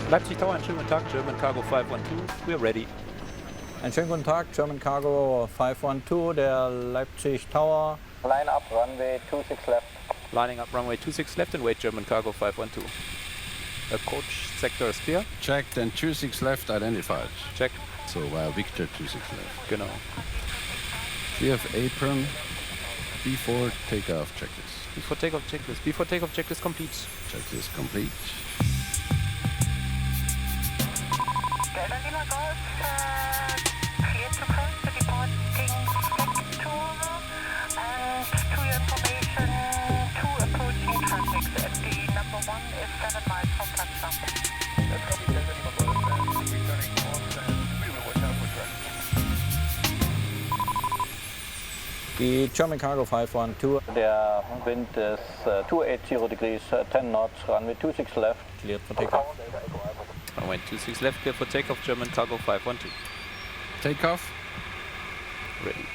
Leipzig Tower, einen schönen guten Tag, German Cargo 512, we're ready. Einen schönen guten Tag, German Cargo 512, der Leipzig Tower. Line up, runway 26 left. Lining up runway 26 left and wait German Cargo 512. Approach sector is clear. Checked and 26 left identified. Check. So via Victor 26 left. Genau. We have apron before takeoff checklist. Before takeoff checklist. Before takeoff checklist complete. Checklist complete. Delta Lima Golf, clear to cross the departing sector, and to your information, two approaching traffics. FD number 1 is 7 miles from touchdown. Let's copy Delta Lima Golf and returning course, and we will watch out for traffic. Die German Cargo 512. Der Wind ist 280 degrees, 10 knots, runway 26 left. Cleared for takeoff. Runway 26 left, clear for takeoff, German Cargo 512. Takeoff. Ready.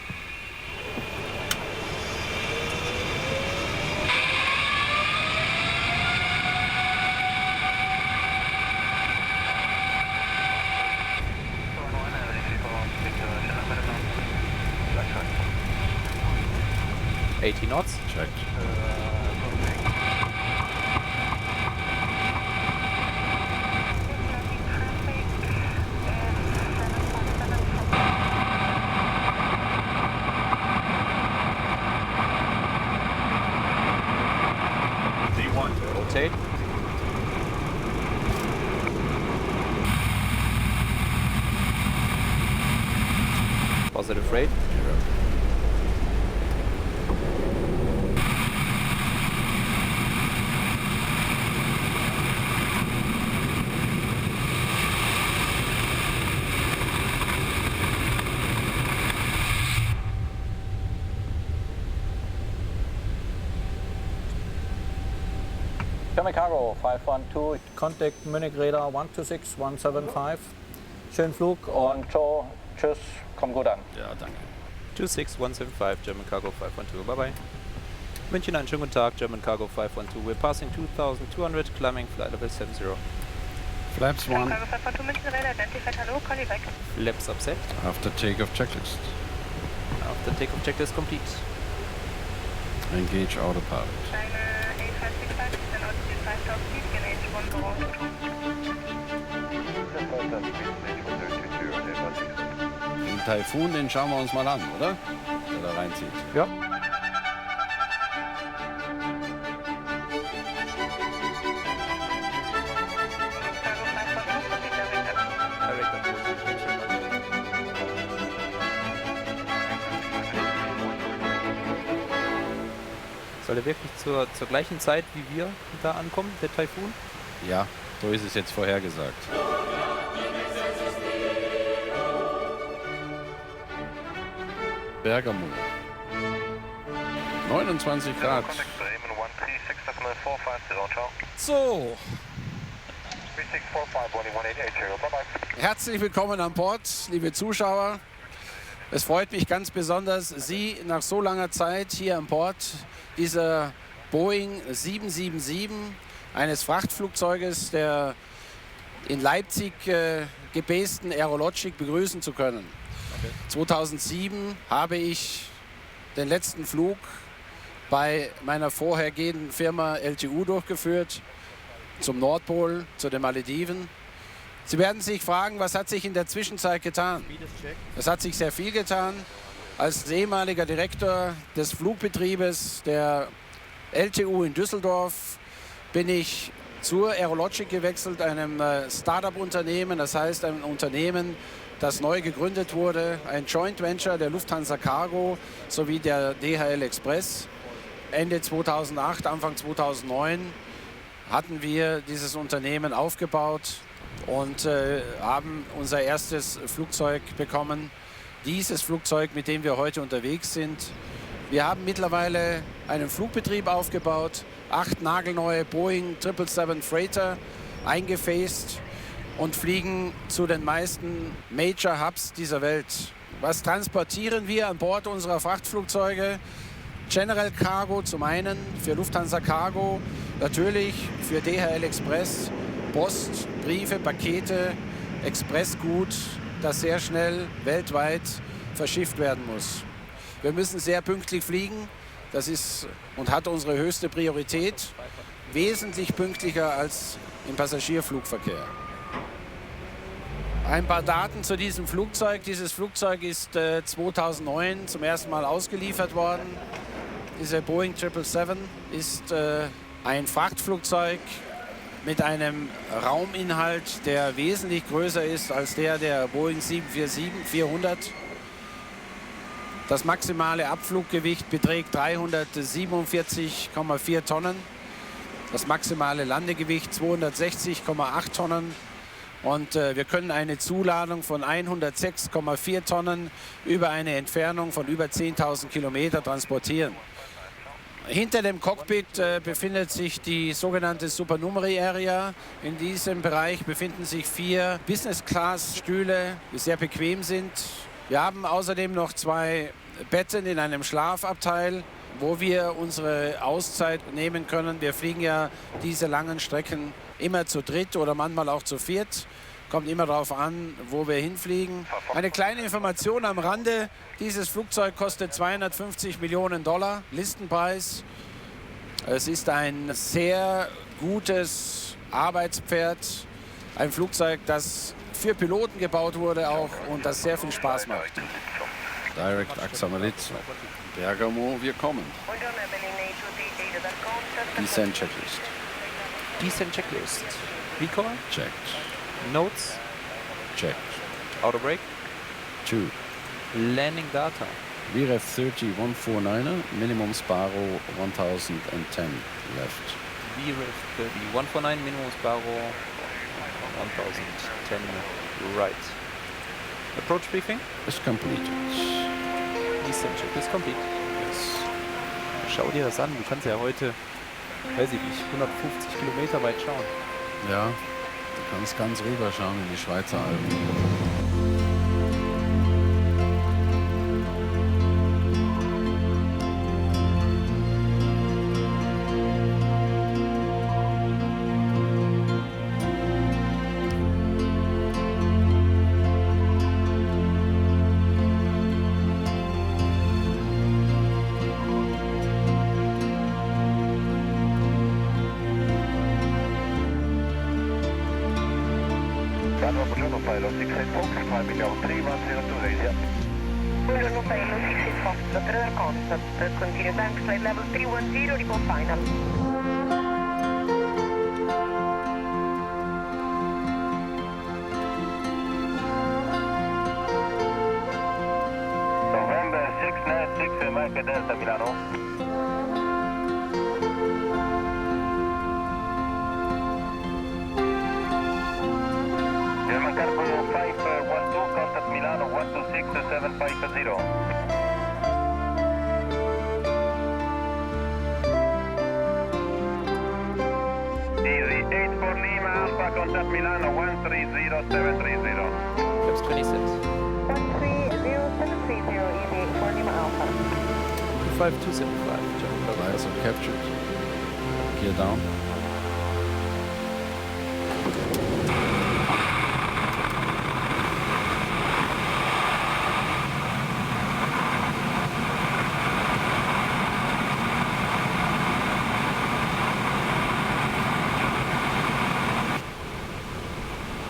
Right. 80 knots. Checked. Rotate. Positive rate. German Cargo 512. Contact Munich Radar 126 175. Schönen Flug und Und Joe, tschüss, komm gut an. Ja, danke. 26175, German Cargo 512, bye bye. München, einen schönen guten Tag, German Cargo 512. We're passing 2200, climbing flight level 70. Flaps 1 Cargo 512 München Rail, identified, hello, call you back. Flaps upset. after takeoff checklist. After takeoff checklist complete. Engage autopilot. China 8565, then altitude 5000 feet, gain H1 Den Taifun, den schauen wir uns mal an, oder? Der da reinzieht. Ja. Cargo 512, proceed direct approach. Direct approach. Soll er wirklich zur gleichen Zeit wie wir da ankommen, der Taifun? Ja, so ist es jetzt vorhergesagt. Bergamo. 29 Grad. Contact Bremen 136.450, ciao. So, 3645 bye-bye. herzlich willkommen an Bord, liebe Zuschauer. Es freut mich ganz besonders, Sie nach so langer Zeit hier an Bord dieser Boeing 777, eines Frachtflugzeuges der in Leipzig gebasten Aerologic, begrüßen zu können. 2007 habe ich den letzten Flug bei meiner vorhergehenden Firma LTU durchgeführt, zum Nordpol, zu den Malediven. Sie werden sich fragen, was hat sich in der Zwischenzeit getan? Es hat sich sehr viel getan. Als ehemaliger Direktor des Flugbetriebes der LTU in Düsseldorf bin ich zur Aerologic gewechselt, einem Start-up-Unternehmen, das heißt ein Unternehmen, das neu gegründet wurde, ein Joint Venture der Lufthansa Cargo sowie der DHL Express. Ende 2008, Anfang 2009 hatten wir dieses Unternehmen aufgebaut und haben unser erstes Flugzeug bekommen. Dieses Flugzeug, mit dem wir heute unterwegs sind. Wir haben mittlerweile einen Flugbetrieb aufgebaut, 8 nagelneue Boeing 777 Freighter eingefaced und fliegen zu den meisten Major Hubs dieser Welt. Was transportieren wir an Bord unserer Frachtflugzeuge? General Cargo zum einen, für Lufthansa Cargo, natürlich für DHL Express Post, Briefe, Pakete, Expressgut, das sehr schnell weltweit verschifft werden muss. Wir müssen sehr pünktlich fliegen. Das ist und hat unsere höchste Priorität. Wesentlich pünktlicher als im Passagierflugverkehr. Ein paar Daten zu diesem Flugzeug. Dieses Flugzeug ist 2009 zum ersten Mal ausgeliefert worden. Diese Boeing 777 ist ein Frachtflugzeug mit einem Rauminhalt, der wesentlich größer ist als der Boeing 747-400. Das maximale Abfluggewicht beträgt 347,4 Tonnen. Das maximale Landegewicht 260,8 Tonnen. Und wir können eine Zuladung von 106,4 Tonnen über eine Entfernung von über 10.000 Kilometer transportieren. Hinter dem Cockpit befindet sich die sogenannte Supernumerary Area. In diesem Bereich befinden sich 4 Business-Class-Stühle, die sehr bequem sind. Wir haben außerdem noch 2 Betten in einem Schlafabteil, wo wir unsere Auszeit nehmen können. Wir fliegen ja diese langen Strecken immer zu dritt oder manchmal auch zu viert. Kommt immer darauf an, wo wir hinfliegen. Eine kleine Information am Rande. Dieses Flugzeug kostet 250 Millionen $, Listenpreis. Es ist ein sehr gutes Arbeitspferd. Ein Flugzeug, das für Piloten gebaut wurde auch und das sehr viel Spaß macht. Direct AXA Malizzo. Bergamo, wir kommen. Descent Checklist. Descent Checklist. Recall. Checked. Notes. Checked. Auto brake. 2. Landing data. VREF 30 149er, minimum Sparrow 1010 left. VREF 30 149, minimum Sparrow 1010 right. Approach briefing. Is completed. Descent Checklist complete. Yes. Schau dir das an, du kannst ja heute, weiß ich nicht, 150 Kilometer weit schauen. Ja, du kannst ganz rüber schauen in die Schweizer Alpen. Buongiorno pilot 68 Fox, flight below 3102 days, yeah. Buongiorno Bello 68 Fox, radar contact, continue bank flight level 310, report final. November 696 Mike Delta Milano. German Cargo 512, contact Milano 126750. Easy 8 for Lima Alpha, contact Milano 130730. Flaps 26. 130730, easy for Lima Alpha. 5275, German Cargo. Lights are captured. Gear down.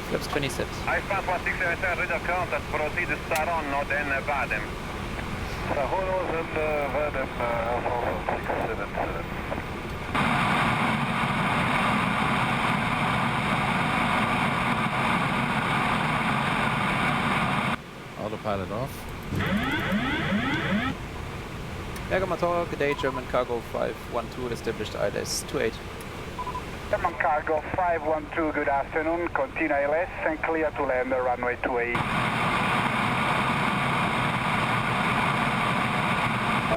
Flaps 26. I-Path 1677, read of contact, proceed Saronno, then Vadem. Saronno, then Vadem, Alpha 677. Autopilot off. Bergamo Tower, good day, German Cargo 512, established ILS 28. German Cargo 512, good afternoon. Continue ILS and clear to land runway 28.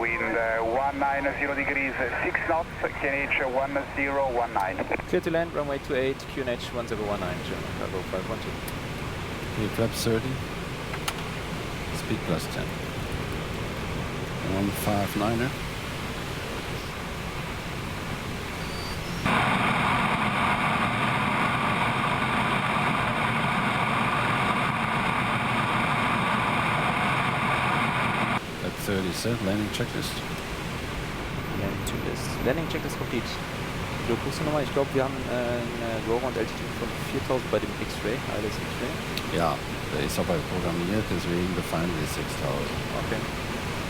Wind 190 degrees, 6 knots, QNH 1019. Clear to land, runway 28, QNH 1019, German Cargo 512. Okay, flaps 30. Speed plus 10. 159er. 30 set, landing checklist. Landing Checklist complete. Du guckst du nochmal, ich glaube, wir haben eine Rover und Altitude von 4000 bei dem X-Ray, alles X-Ray. Ja, der ist aber programmiert, deswegen definen wir 6000. Okay.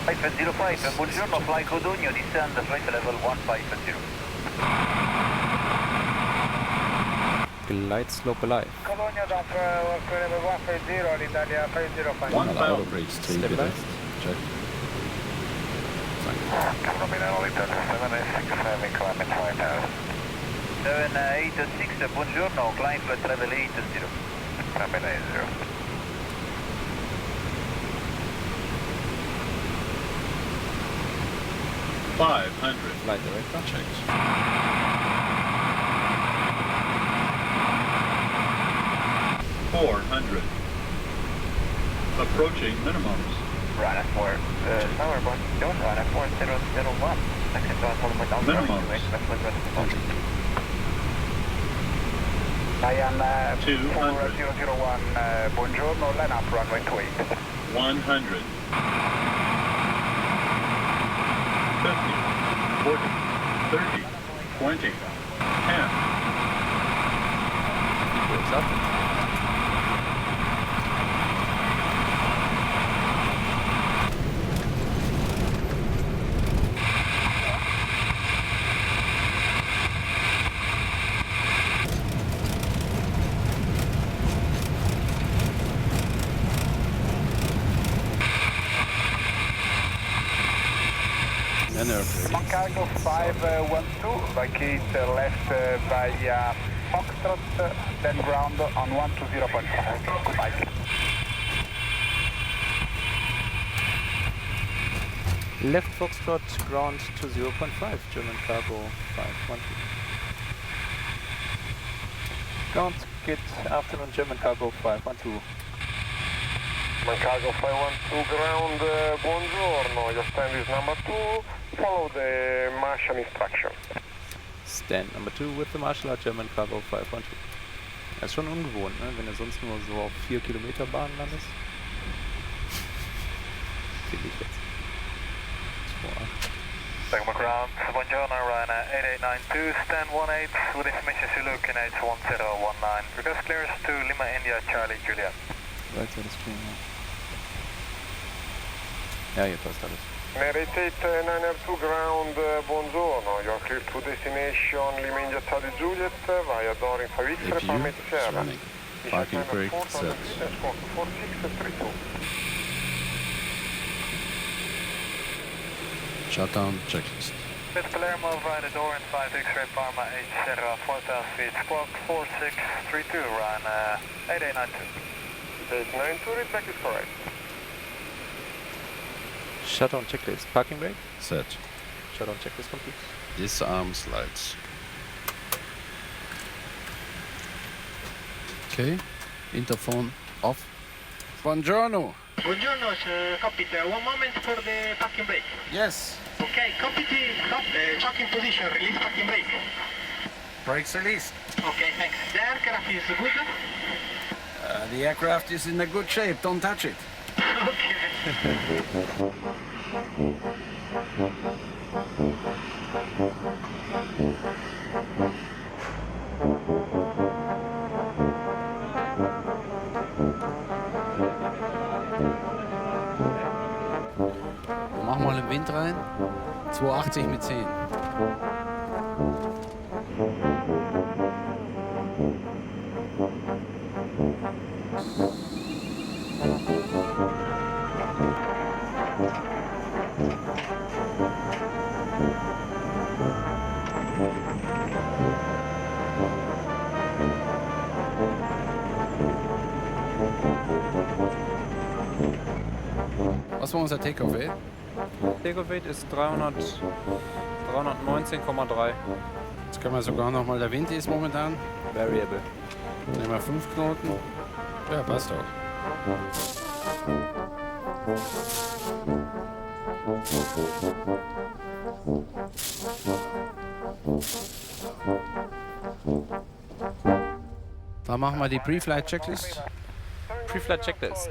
505, buongiorno, fly Codogno, descend flight level 150. Glide slope alive. Codogno dock, level 150, l'Italia 505. Mal auto brakes 3 bitte. Stabilized. Check. Nominal Italia 767, climate 5000. 786, buongiorno, climb flight level 80. Climate 80. Flight director. Checked. 400. Approaching minimums. Ryanair 4, Tower 1, don't Ryanair 4001. Exit on volume down. Minimum. Ryan 200. 4001, buongiorno, line up runway 28. 100. 50. 40. 30. 20. 10. What's up? Cargo 512, vacate left via Foxtrot, then ground on 120.5. Goodbye. Left Foxtrot, ground to 0.5, German cargo 512. Ground, good afternoon, German cargo 512. German cargo 512 ground, buongiorno, your stand is number 2, follow the marshal instruction. Stand number 2 with the marshal at German cargo 512. Das ist schon ungewohnt, ne? Wenn du sonst nur so auf 4 Kilometer Bahn landest. Finde ich jetzt. 2. Sigma ground, buongiorno, Ryanair 8892, stand 18, with information Zulu, QNH 1019. Request clearance to Lima, India, Charlie, Juliet. Weiter das Stream, ja. Ja, hier passt alles. Meritate 902 ground, buongiorno, you are clear to destination Lima, India, Charlie, Juliet, via Doring 5X, APU Palmate is Sierra. running. Parking brake set. 4632. Shutdown checklist. With Palermo via the door in 5 X-ray Parma H Sierra 4000 feet, squawk 4632, run 8892. 8892, read back is correct. Shutdown checklist. Parking brake. Set. Shutdown checklist complete. Disarm slides. Okay. Interphone off. Buongiorno. Buongiorno, cockpit, one moment for the parking brake. Yes. Okay, cockpit, chock in position, release parking brake. Brakes released. Okay, thanks. The aircraft is good? The aircraft is in a good shape. Don't touch it. Mach mal den Wind rein. 280 mit 10. Was war unser Takeoff-Weight? Takeoff weight ist 319,3. Jetzt können wir sogar noch mal, der Wind ist momentan. Variable. Nehmen wir 5 Knoten. Ja, passt auch. Dann machen wir die Pre-Flight Checklist. Pre-flight checklist.